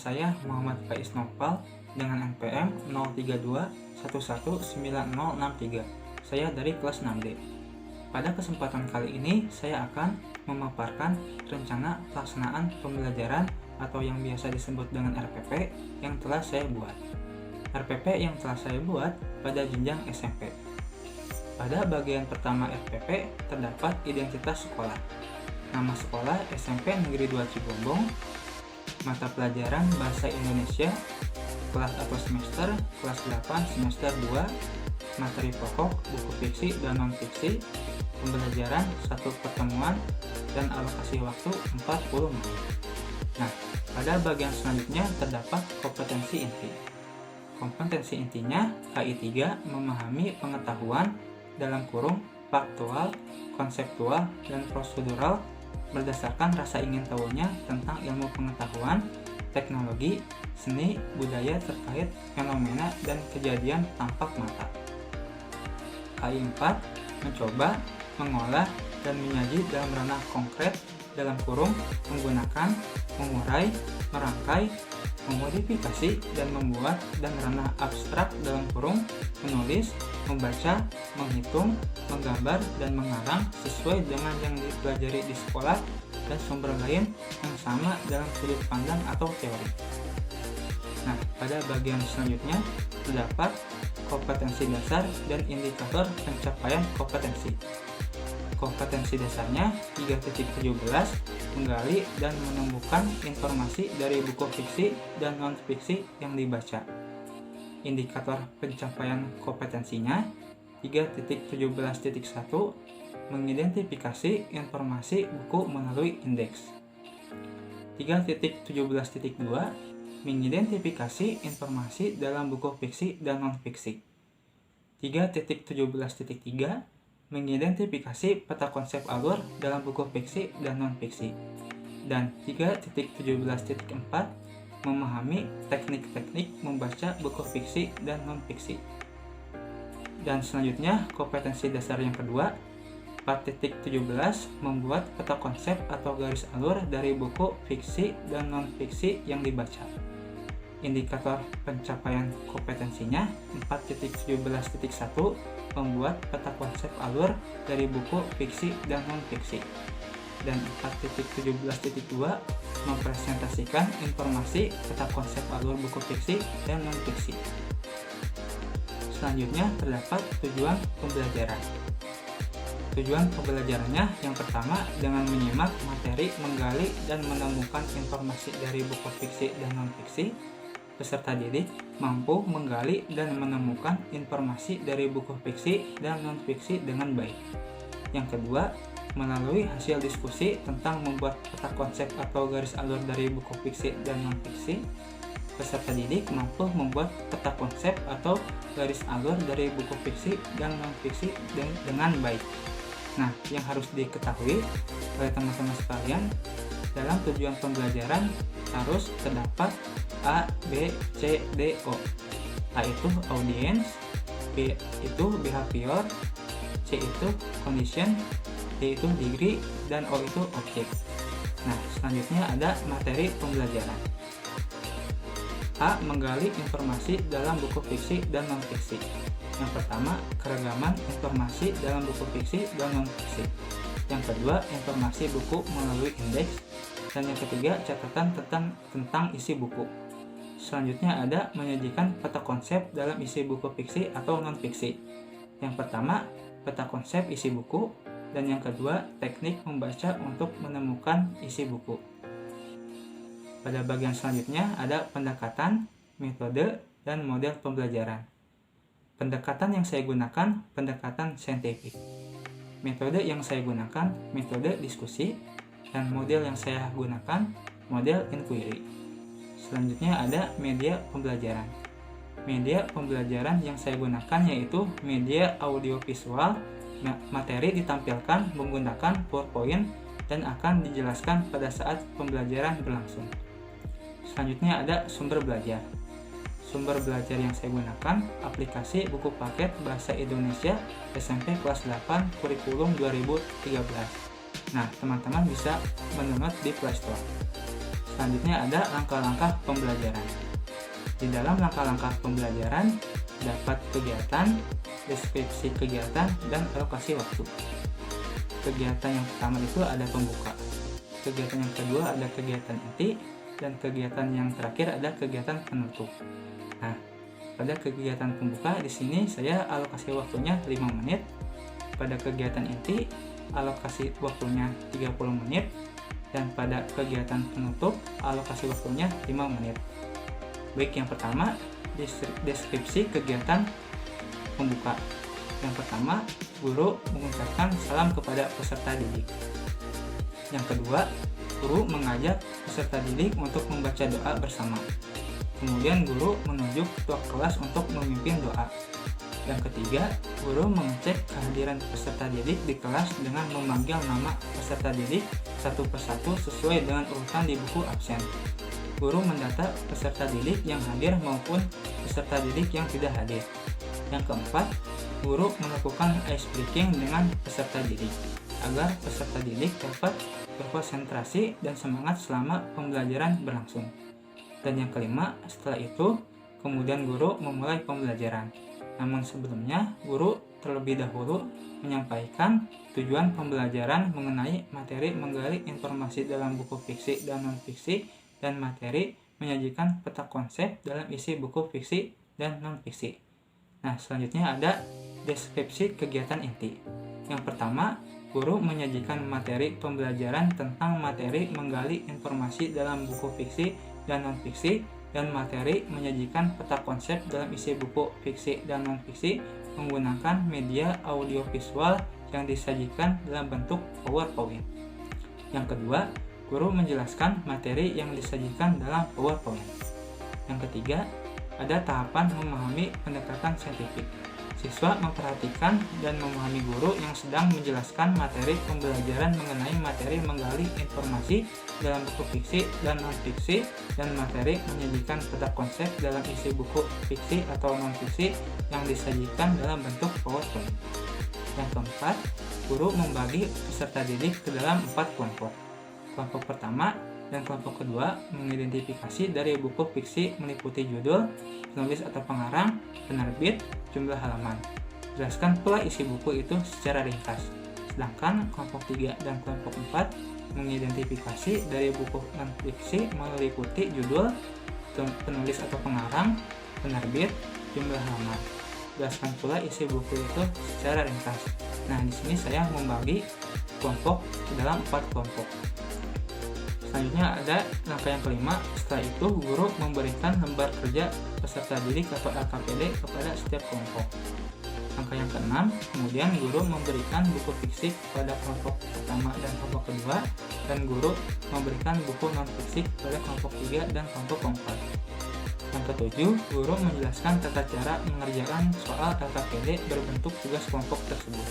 saya Muhammad Faiz Nopal dengan NPM 032119063. Saya dari kelas 6D. Pada kesempatan kali ini saya akan memaparkan rencana pelaksanaan pembelajaran atau yang biasa disebut dengan RPP yang telah saya buat. RPP yang telah saya buat pada jenjang SMP. Pada bagian pertama RPP terdapat identitas sekolah. Nama sekolah SMP Negeri 2 Cibombong, mata pelajaran Bahasa Indonesia, kelas atau semester, kelas 8 semester 2, materi pokok, buku fiksi dan non-fiksi, pembelajaran 1 pertemuan, dan alokasi waktu 40 menit. Nah, pada bagian selanjutnya terdapat kompetensi inti. Kompetensi intinya, KI3 memahami pengetahuan dalam kurung faktual, konseptual, dan prosedural berdasarkan rasa ingin tahunya tentang ilmu pengetahuan, teknologi, seni, budaya terkait fenomena dan kejadian tampak mata. KI4 mencoba, mengolah, dan menyaji dalam ranah konkret dalam kurung menggunakan, mengurai, merangkai, memodifikasi, dan membuat, dan ranah abstrak dalam kurung menulis, membaca, menghitung, menggambar, dan mengarang sesuai dengan yang dipelajari di sekolah dan sumber lain yang sama dalam sudut pandang atau teori. Nah, pada bagian selanjutnya terdapat kompetensi dasar dan indikator pencapaian kompetensi. Kompetensi dasarnya 3.17 menggali dan menemukan informasi dari buku fiksi dan non-fiksi yang dibaca. Indikator pencapaian kompetensinya 3.17.1 mengidentifikasi informasi buku melalui indeks. 3.17.2 mengidentifikasi informasi dalam buku fiksi dan non-fiksi. 3.17.3 mengidentifikasi peta konsep alur dalam buku fiksi dan non-fiksi. Dan 3.17.4 memahami teknik-teknik membaca buku fiksi dan non-fiksi. Dan selanjutnya kompetensi dasar yang kedua 4.17 membuat peta konsep atau garis alur dari buku fiksi dan non-fiksi yang dibaca. Indikator pencapaian kompetensinya 4.17.1 membuat peta konsep alur dari buku fiksi dan non-fiksi. Dan 4.17.2 mempresentasikan informasi peta konsep alur buku fiksi dan non-fiksi. Selanjutnya terdapat tujuan pembelajaran. Tujuan pembelajarannya yang pertama dengan menyimak materi, menggali dan menemukan informasi dari buku fiksi dan non-fiksi. Peserta didik mampu menggali dan menemukan informasi dari buku fiksi dan non-fiksi dengan baik. Yang kedua, melalui hasil diskusi tentang membuat peta konsep atau garis alur dari buku fiksi dan non-fiksi, peserta didik mampu membuat peta konsep atau garis alur dari buku fiksi dan non-fiksi dengan baik. Nah, yang harus diketahui oleh teman-teman sekalian, dalam tujuan pembelajaran harus terdapat A, B, C, D, O. A itu audience, B itu behavior, C itu condition, D itu degree, dan O itu object. Nah, selanjutnya ada materi pembelajaran. A. Menggali informasi dalam buku fiksi dan non-fiksi. Yang pertama, keragaman informasi dalam buku fiksi dan non-fiksi. Yang kedua, informasi buku melalui indeks. Dan yang ketiga, catatan tentang isi buku. Selanjutnya ada menyajikan peta konsep dalam isi buku fiksi atau non-fiksi. Yang pertama, peta konsep isi buku. Dan yang kedua, teknik membaca untuk menemukan isi buku. Pada bagian selanjutnya ada pendekatan, metode, dan model pembelajaran. Pendekatan yang saya gunakan, pendekatan saintifik. Metode yang saya gunakan, metode diskusi. Dan model yang saya gunakan, model inquiry. Selanjutnya ada media pembelajaran. Media pembelajaran yang saya gunakan yaitu media audiovisual. Materi ditampilkan menggunakan PowerPoint dan akan dijelaskan pada saat pembelajaran berlangsung. Selanjutnya ada sumber belajar. Sumber belajar yang saya gunakan aplikasi buku paket Bahasa Indonesia SMP kelas 8 kurikulum 2013. Nah, teman-teman bisa mendownload di Play Store. Selanjutnya ada langkah-langkah pembelajaran. Di dalam langkah-langkah pembelajaran dapat kegiatan, deskripsi kegiatan, dan alokasi waktu. Kegiatan yang pertama itu ada pembuka. Kegiatan yang kedua ada kegiatan inti, dan kegiatan yang terakhir ada kegiatan penutup. Nah, pada kegiatan pembuka di sini saya alokasi waktunya 5 menit. Pada kegiatan inti alokasi waktunya 30 menit, dan pada kegiatan penutup alokasi waktunya 5 menit. Baik, yang pertama deskripsi kegiatan pembuka. Yang pertama, guru mengucapkan salam kepada peserta didik. Yang kedua, guru mengajak peserta didik untuk membaca doa bersama. Kemudian guru menunjuk ketua kelas untuk memimpin doa. Yang ketiga, guru mengecek kehadiran peserta didik di kelas dengan memanggil nama peserta didik satu persatu sesuai dengan urutan di buku absen. Guru mendata peserta didik yang hadir maupun peserta didik yang tidak hadir. Yang keempat, guru melakukan ice breaking dengan peserta didik agar peserta didik dapat berkonsentrasi dan semangat selama pembelajaran berlangsung. Dan yang kelima, setelah itu, kemudian guru memulai pembelajaran. Namun sebelumnya, guru terlebih dahulu menyampaikan tujuan pembelajaran mengenai materi menggali informasi dalam buku fiksi dan non-fiksi, dan materi menyajikan peta konsep dalam isi buku fiksi dan non-fiksi. Nah, selanjutnya ada deskripsi kegiatan inti. Yang pertama, guru menyajikan materi pembelajaran tentang materi menggali informasi dalam buku fiksi dan non-fiksi, dan materi menyajikan peta konsep dalam isi buku fiksi dan non-fiksi menggunakan media audiovisual yang disajikan dalam bentuk PowerPoint. Yang kedua, guru menjelaskan materi yang disajikan dalam PowerPoint. Yang ketiga, ada tahapan memahami pendekatan saintifik. Siswa memperhatikan dan memahami guru yang sedang menjelaskan materi pembelajaran mengenai materi menggali informasi dalam buku fiksi dan non-fiksi, dan materi menyajikan peta konsep dalam isi buku fiksi atau non-fiksi yang disajikan dalam bentuk PowerPoint. Yang keempat, guru membagi peserta didik ke dalam 4 kelompok. Kelompok pertama dan kelompok kedua mengidentifikasi dari buku fiksi meliputi judul, penulis atau pengarang, penerbit, jumlah halaman. Jelaskan pula isi buku itu secara ringkas. Sedangkan kelompok 3 dan kelompok 4 mengidentifikasi dari buku non-fiksi meliputi judul, penulis atau pengarang, penerbit, jumlah halaman. Jelaskan pula isi buku itu secara ringkas. Nah, di sini saya membagi kelompok ke dalam 4 kelompok. Selanjutnya ada langkah yang kelima. Setelah itu, guru memberikan lembar kerja peserta didik atau LKPD kepada setiap kelompok. Langkah yang keenam, kemudian guru memberikan buku fiksi kepada kelompok pertama dan kelompok kedua, dan guru memberikan buku non-fiksi kepada kelompok 3 dan kelompok keempat. Yang ketujuh, guru menjelaskan tata cara mengerjakan soal LKPD berbentuk tugas kelompok tersebut.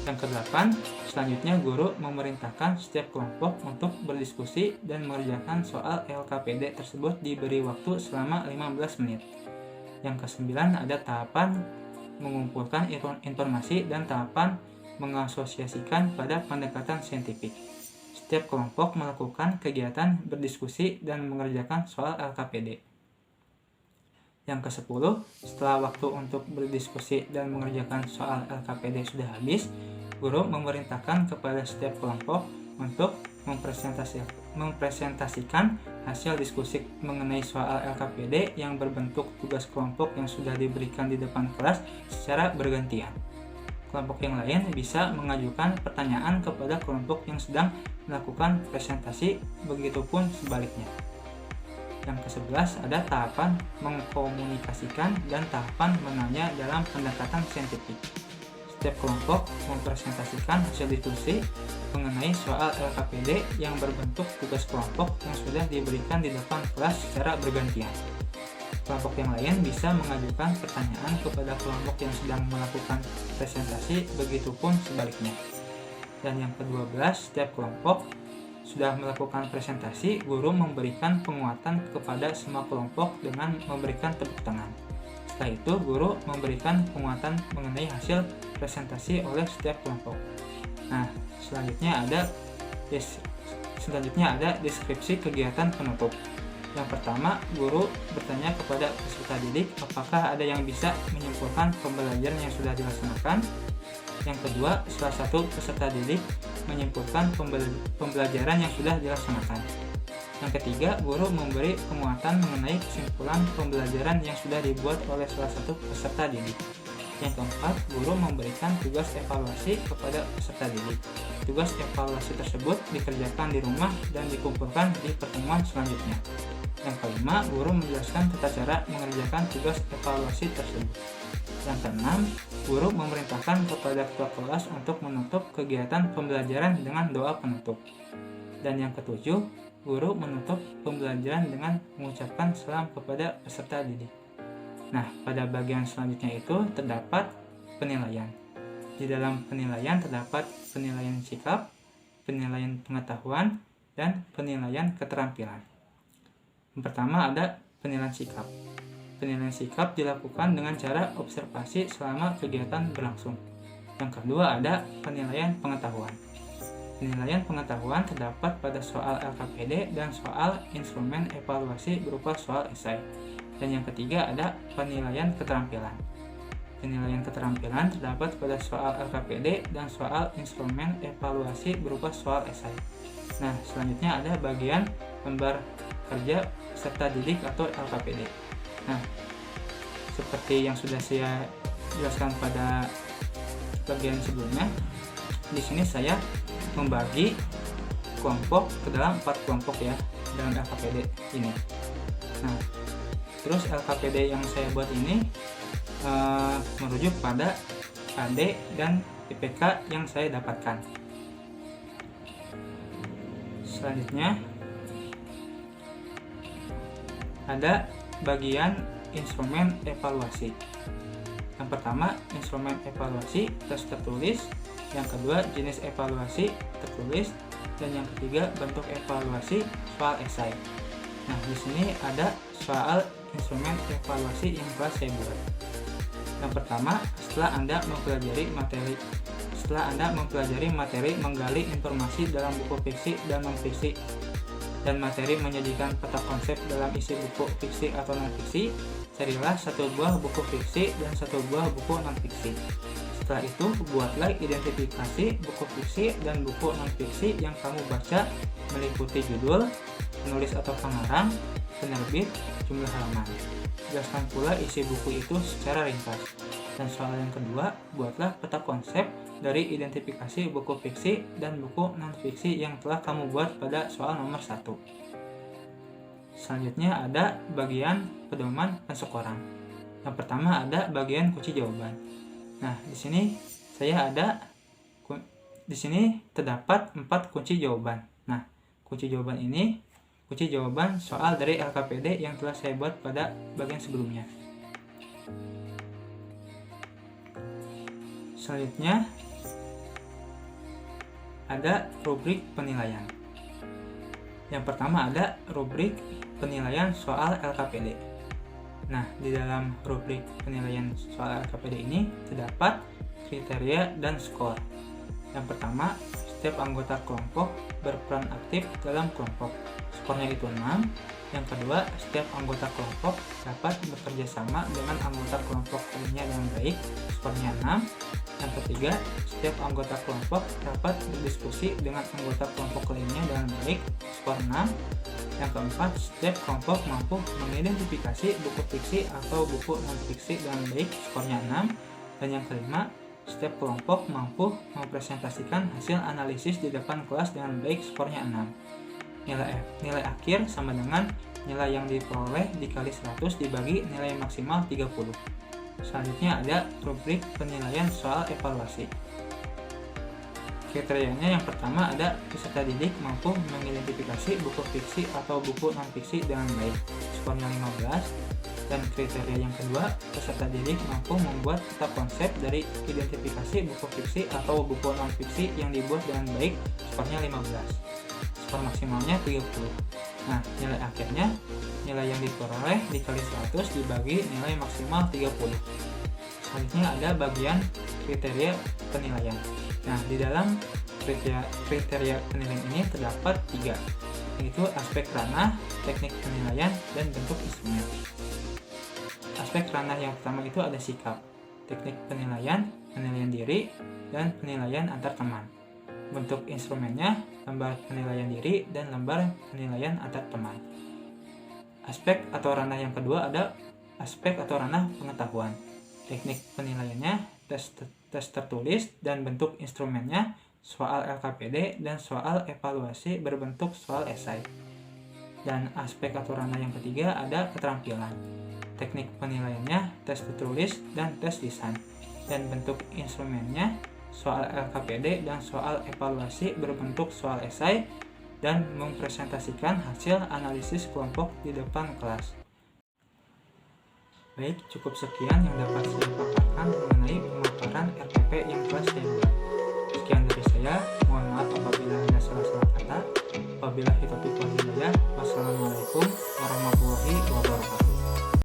Yang kedelapan, selanjutnya guru memerintahkan setiap kelompok untuk berdiskusi dan mengerjakan soal LKPD tersebut diberi waktu selama 15 menit. Yang kesembilan, ada tahapan mengumpulkan informasi dan tahapan mengasosiasikan pada pendekatan saintifik. Setiap kelompok melakukan kegiatan berdiskusi dan mengerjakan soal LKPD. Yang ke-10, setelah waktu untuk berdiskusi dan mengerjakan soal LKPD sudah habis, guru memerintahkan kepada setiap kelompok untuk mempresentasikan hasil diskusi mengenai soal LKPD yang berbentuk tugas kelompok yang sudah diberikan di depan kelas secara bergantian. Kelompok yang lain bisa mengajukan pertanyaan kepada kelompok yang sedang melakukan presentasi, begitupun sebaliknya. Yang ke-11 ada tahapan mengkomunikasikan dan tahapan menanya dalam pendekatan saintifik. Setiap kelompok mempresentasikan hasil diskusi mengenai soal LKPD yang berbentuk tugas kelompok yang sudah diberikan di depan kelas secara bergantian. Kelompok yang lain bisa mengajukan pertanyaan kepada kelompok yang sedang melakukan presentasi, begitupun sebaliknya. Dan yang ke-12, setiap kelompok sudah melakukan presentasi, guru memberikan penguatan kepada semua kelompok dengan memberikan tepuk tangan. Setelah itu, guru memberikan penguatan mengenai hasil presentasi oleh setiap kelompok. Nah, selanjutnya ada Selanjutnya ada deskripsi kegiatan penutup. Yang pertama, guru bertanya kepada peserta didik apakah ada yang bisa menyimpulkan pembelajaran yang sudah dilaksanakan. Yang kedua, salah satu peserta didik menyimpulkan pembelajaran yang sudah dilaksanakan. Yang ketiga, guru memberi penguatan mengenai kesimpulan pembelajaran yang sudah dibuat oleh salah satu peserta didik. Yang keempat, guru memberikan tugas evaluasi kepada peserta didik. Tugas evaluasi tersebut dikerjakan di rumah dan dikumpulkan di pertemuan selanjutnya. Yang kelima, guru menjelaskan tata cara mengerjakan tugas evaluasi tersebut. Yang keenam, guru memerintahkan kepada ketua kelas untuk menutup kegiatan pembelajaran dengan doa penutup. Dan yang ketujuh, guru menutup pembelajaran dengan mengucapkan salam kepada peserta didik. Nah, pada bagian selanjutnya itu terdapat penilaian. Di dalam penilaian terdapat penilaian sikap, penilaian pengetahuan, dan penilaian keterampilan. Yang pertama ada penilaian sikap. Penilaian sikap dilakukan dengan cara observasi selama kegiatan berlangsung. Yang kedua ada penilaian pengetahuan. Penilaian pengetahuan terdapat pada soal LKPD dan soal instrumen evaluasi berupa soal esai. Dan yang ketiga ada penilaian keterampilan. Penilaian keterampilan terdapat pada soal LKPD dan soal instrumen evaluasi berupa soal esai. Nah, selanjutnya ada bagian lembar kerja peserta didik atau LKPD. Nah, seperti yang sudah saya jelaskan pada bagian sebelumnya, di sini saya membagi kelompok ke dalam 4 kelompok ya dengan LKPD ini. Nah, terus LKPD yang saya buat ini merujuk pada AD dan IPK yang saya dapatkan. Selanjutnya ada bagian instrumen evaluasi. Yang pertama, instrumen evaluasi tes tertulis. Yang kedua, jenis evaluasi tertulis. Dan yang ketiga, bentuk evaluasi soal esai. Nah, di sini ada soal instrumen evaluasi yang telah saya buat. Yang pertama, setelah Anda mempelajari materi menggali informasi dalam buku fiksi dan non-fiksi dan materi menyajikan peta konsep dalam isi buku fiksi atau non-fiksi, carilah satu buah buku fiksi dan satu buah buku non-fiksi. Setelah itu, buatlah identifikasi buku fiksi dan buku non-fiksi yang kamu baca meliputi judul, penulis atau pengarang, penerbit, jumlah halaman. Jelaskan pula isi buku itu secara ringkas. Dan soal yang kedua, buatlah peta konsep dari identifikasi buku fiksi dan buku non-fiksi yang telah kamu buat pada soal nomor 1. Selanjutnya ada bagian pedoman penskoran. Yang pertama ada bagian kunci jawaban. Nah, di sini terdapat 4 kunci jawaban. Nah, kunci jawaban ini kunci jawaban soal dari LKPD yang telah saya buat pada bagian sebelumnya. Selanjutnya ada rubrik penilaian. Yang pertama ada rubrik penilaian soal LKPD. Nah, di dalam rubrik penilaian soal LKPD ini terdapat kriteria dan skor. Yang pertama, setiap anggota kelompok berperan aktif dalam kelompok. Skornya itu 6. Yang kedua, setiap anggota kelompok dapat bekerja sama dengan anggota kelompok lainnya dengan baik. Skornya 6. Yang ketiga, setiap anggota kelompok dapat berdiskusi dengan anggota kelompok lainnya dengan baik. Skor 6. Yang keempat, setiap kelompok mampu mengidentifikasi buku fiksi atau buku non-fiksi dengan baik. Skornya 6. Dan yang kelima, setiap kelompok mampu mempresentasikan hasil analisis di depan kelas dengan baik. Skornya 6. Nilai akhir sama dengan nilai yang diperoleh dikali 100 dibagi nilai maksimal 30. Selanjutnya ada rubrik penilaian soal evaluasi. Kriterianya yang pertama ada peserta didik mampu mengidentifikasi buku fiksi atau buku non-fiksi dengan baik. Skornya 15. Dan kriteria yang kedua, peserta didik mampu membuat peta konsep dari identifikasi buku fiksi atau buku non-fiksi yang dibuat dengan baik. Skornya 15. Skor maksimalnya 30. Nah, nilai akhirnya nilai yang diperoleh dikali 100 dibagi nilai maksimal 30. Selanjutnya ada bagian kriteria penilaian. Nah, di dalam kriteria penilaian ini terdapat 3, yaitu aspek ranah, teknik penilaian, dan bentuk instrumen. Aspek ranah yang pertama itu ada sikap, teknik penilaian diri, dan penilaian antar teman. Bentuk instrumennya lembar penilaian diri dan lembar penilaian antar teman. Aspek atau ranah yang kedua ada aspek atau ranah pengetahuan. Teknik penilaiannya tes tertulis dan bentuk instrumennya soal LKPD dan soal evaluasi berbentuk soal esai. Dan aspek atau ranah yang ketiga ada keterampilan. Teknik penilaiannya tes tertulis dan tes lisan. Dan bentuk instrumennya soal LKPD dan soal evaluasi berbentuk soal esai dan mempresentasikan hasil analisis kelompok di depan kelas. Baik, cukup sekian yang dapat saya paparkan mengenai pemaparan RPP yang telah saya buat. Sekian dari saya, mohon maaf apabila ada salah-salah kata. Wabillahi taufiq wal hidayah. Wassalamualaikum warahmatullahi wabarakatuh.